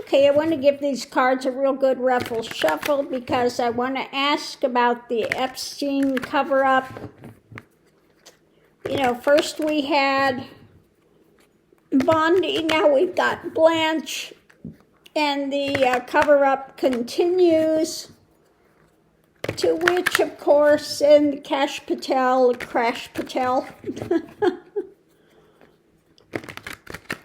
Okay, I want to give these cards a real good ruffle shuffle because I want to ask about the Epstein cover-up. You know, first we had Bondi, now we've got Blanche, and the cover-up continues, to which, of course, and Crash Patel,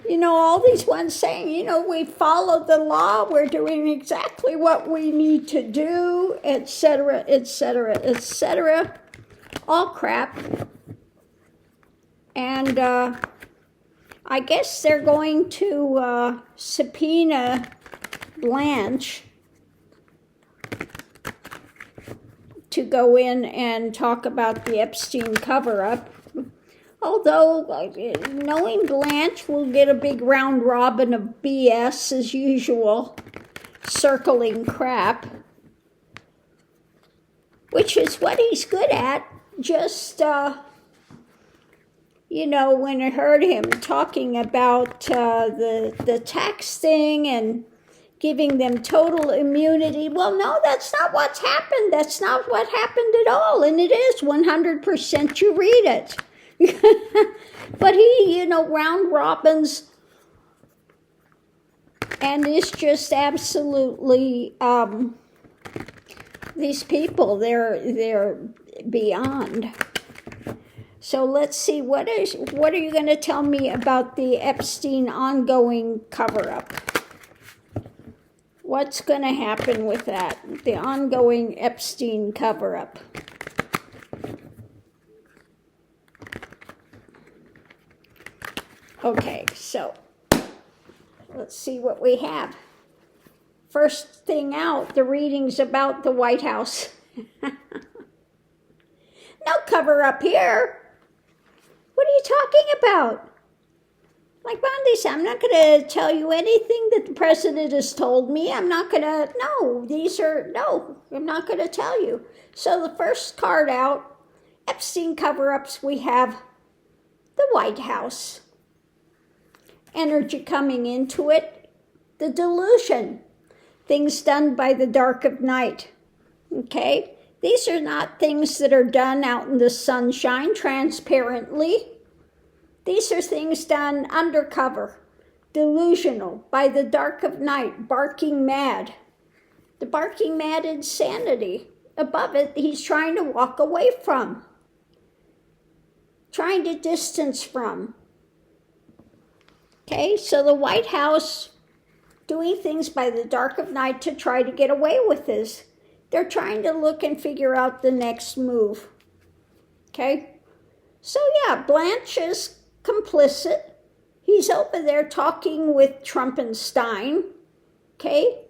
you know, all these ones saying, you know, we followed the law, we're doing exactly what we need to do, etc., etc., etc. All crap. And I guess they're going to subpoena Blanche to go in and talk about the Epstein cover-up. Although, knowing Blanche, will get a big round robin of BS as usual, circling crap, which is what he's good at. Just, you know, when I heard him talking about the tax thing and giving them total immunity, well, no, that's not what's happened. That's not what happened at all, and it is 100%, you read it. But he, you know, round robins and is just absolutely, these people, they're beyond. So let's see, what are you going to tell me about the Epstein ongoing cover-up? What's going to happen with that, the ongoing Epstein cover-up? Okay, so let's see what we have. First thing out, the readings about the White House. No cover up here. What are you talking about? Like Bondi said, I'm not going to tell you anything that the president has told me. I'm not going to, I'm not going to tell you. So the first card out, Epstein cover-ups, we have the White House. Energy coming into it, the delusion, things done by the dark of night, okay? These are not things that are done out in the sunshine transparently. These are things done undercover, delusional, by the dark of night, barking mad. The barking mad insanity. Above it, he's trying to walk away from, trying to distance from. Okay, so the White House doing things by the dark of night to try to get away with this. They're trying to look and figure out the next move. Okay, so yeah, Blanche is complicit. He's over there talking with Trump and Stein. Okay,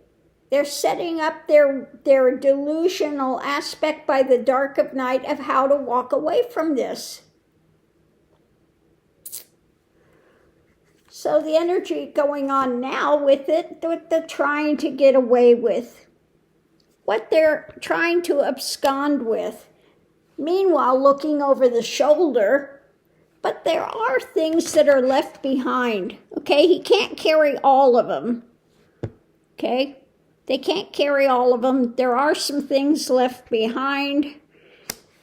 they're setting up their delusional aspect by the dark of night of how to walk away from this. So the energy going on now with it, what they're trying to get away with, what they're trying to abscond with. Meanwhile, looking over the shoulder, but there are things that are left behind. Okay, he can't carry all of them. Okay, they can't carry all of them. There are some things left behind.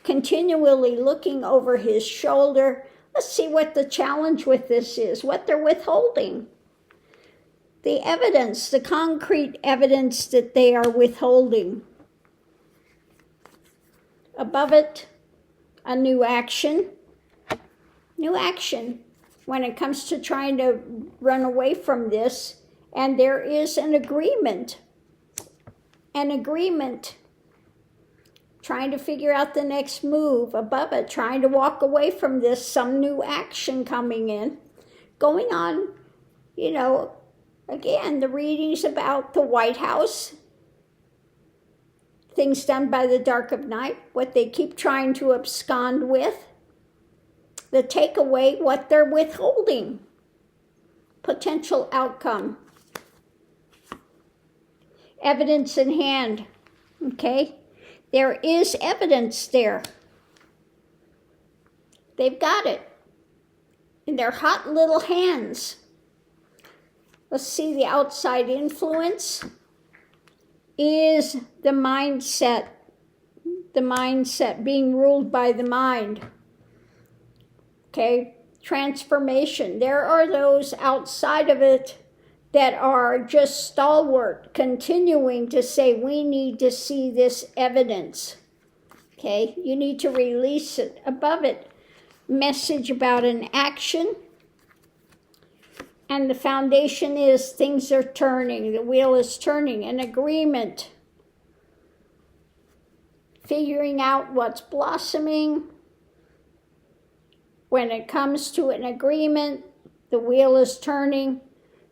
Continually looking over his shoulder. Let's see what the challenge with this is, what they're withholding. The evidence, the concrete evidence that they are withholding. Above it, a new action. New action when it comes to trying to run away from this. And there is an agreement. An agreement. Trying to figure out the next move. Above it, trying to walk away from this, some new action coming in. Going on, you know, again, the readings about the White House. Things done by the dark of night, what they keep trying to abscond with. The takeaway, what they're withholding. Potential outcome. Evidence in hand, okay? There is evidence there. They've got it in their hot little hands. let's see, the outside influence is the mindset being ruled by the mind. Okay, transformation. There are those outside of it that are just stalwart, continuing to say, we need to see this evidence. Okay, you need to release it. Above it, message about an action. And the foundation is things are turning, the wheel is turning, an agreement. Figuring out what's blossoming. When it comes to an agreement, the wheel is turning.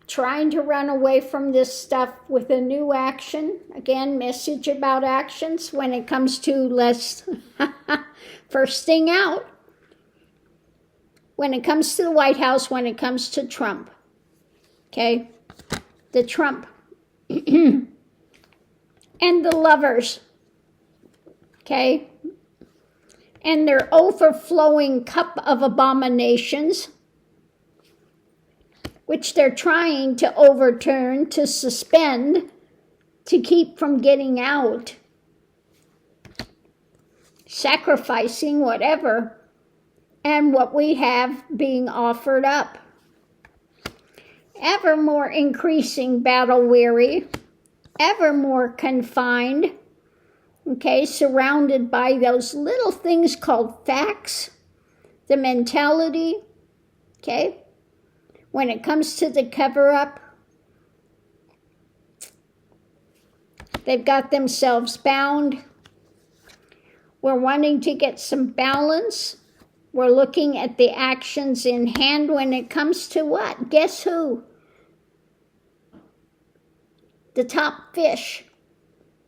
Trying to run away from this stuff with a new action. Again, message about actions when it comes to less. First thing out. When it comes to the White House, when it comes to Trump. Okay? The Trump. And the lovers. Okay? And their overflowing cup of abominations, which they're trying to overturn, to suspend, to keep from getting out, sacrificing whatever, and what we have being offered up. Ever more increasing battle weary, ever more confined, okay, surrounded by those little things called facts, the mentality, okay? When it comes to the cover-up, they've got themselves bound. We're wanting to get some balance. We're looking at the actions in hand when it comes to what? Guess who? The top fish,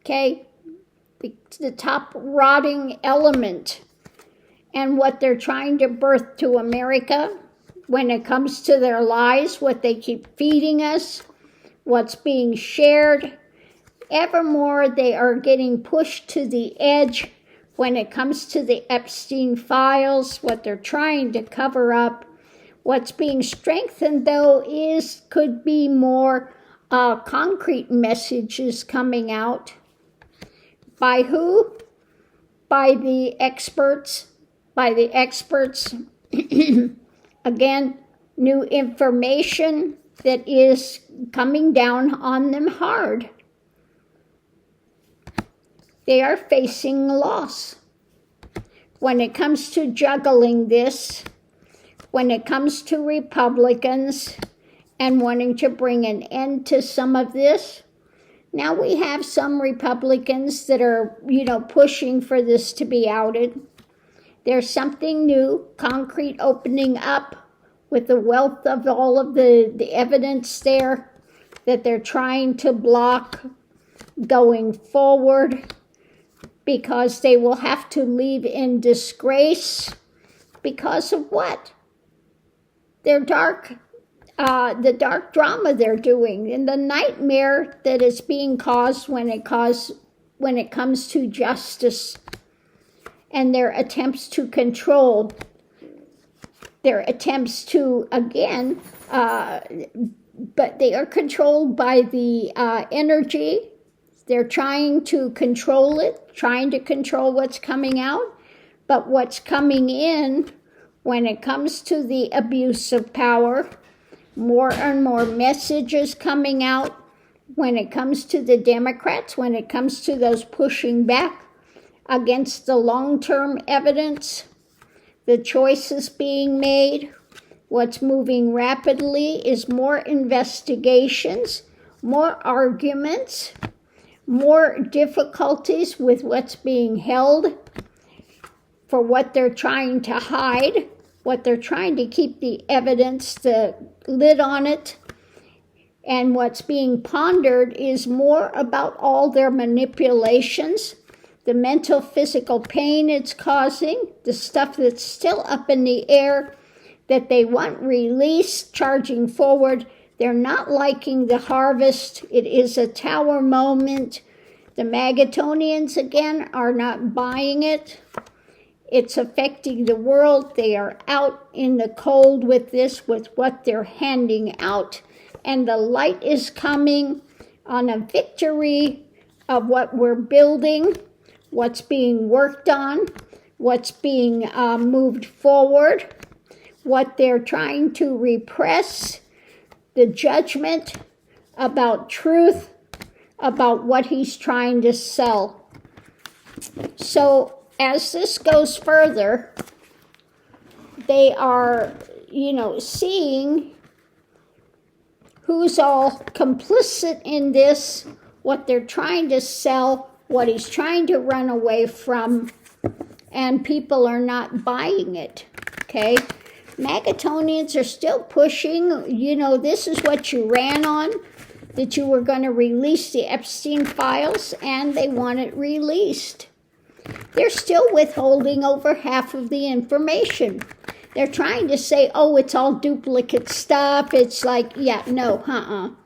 okay? The top rotting element. And what they're trying to birth to America when it comes to their lies, what they keep feeding us, what's being shared. Evermore they are getting pushed to the edge when it comes to the Epstein files, what they're trying to cover up. What's being strengthened, though, could be more concrete messages coming out. By who? By the experts. By the experts. Again, new information that is coming down on them hard. They are facing loss. When it comes to juggling this, when it comes to Republicans and wanting to bring an end to some of this, now we have some Republicans that are, pushing for this to be outed. There's something new, concrete opening up with the wealth of all of the evidence there that they're trying to block going forward because they will have to leave in disgrace because of what? The dark drama they're doing and the nightmare that is being caused when it comes to justice. And their attempts to control, their attempts to, again, but they are controlled by the energy. They're trying to control it, trying to control what's coming out. But what's coming in, when it comes to the abuse of power, more and more messages coming out. When it comes to the Democrats, when it comes to those pushing back against the long-term evidence, the choices being made, what's moving rapidly is more investigations, more arguments, more difficulties with what's being held for what they're trying to hide, what they're trying to keep the evidence, the lid on it. And what's being pondered is more about all their manipulations, the mental, physical pain it's causing, the stuff that's still up in the air that they want released, charging forward. They're not liking the harvest. It is a tower moment. The Magatonians, again, are not buying it. It's affecting the world. They are out in the cold with this, with what they're handing out. and the light is coming on a victory of what we're building, what's being worked on, what's being moved forward, what they're trying to repress, the judgment about truth, about what he's trying to sell. So as this goes further, they are, seeing who's all complicit in this, what they're trying to sell, what he's trying to run away from, and people are not buying it, okay? Magatonians are still pushing, this is what you ran on, that you were going to release the Epstein files, and they want it released. They're still withholding over half of the information. They're trying to say, oh, it's all duplicate stuff. It's like, yeah, no,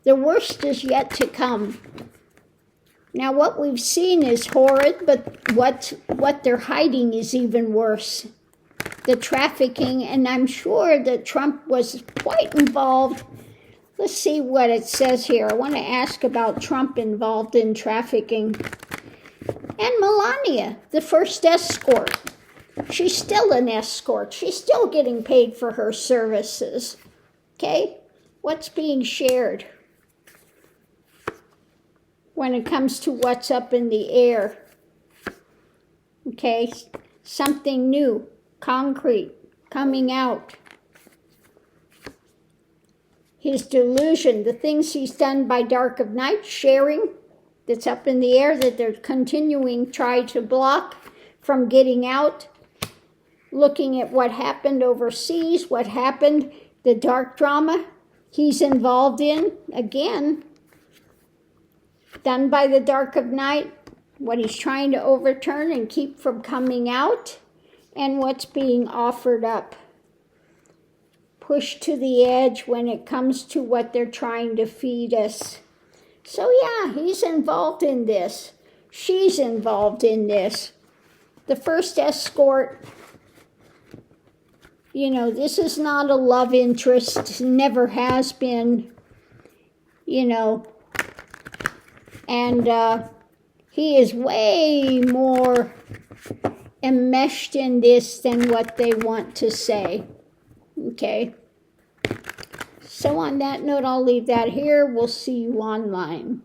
The worst is yet to come. Now, what we've seen is horrid, but what they're hiding is even worse. The trafficking, and I'm sure that Trump was quite involved. Let's see what it says here. I want to ask about Trump involved in trafficking. And Melania, the first escort. She's still an escort. She's still getting paid for her services. Okay? What's being shared when it comes to what's up in the air? Okay? Something new, concrete, coming out. His delusion, the things he's done by dark of night, sharing, that's up in the air, that they're continuing try to block from getting out. Looking at what happened overseas, what happened, the dark drama he's involved in, again, done by the dark of night, what he's trying to overturn and keep from coming out, and what's being offered up. Pushed to the edge when it comes to what they're trying to feed us. So yeah, he's involved in this. She's involved in this. The first escort, this is not a love interest, never has been, and he is way more enmeshed in this than what they want to say, okay? So on that note, I'll leave that here. We'll see you online.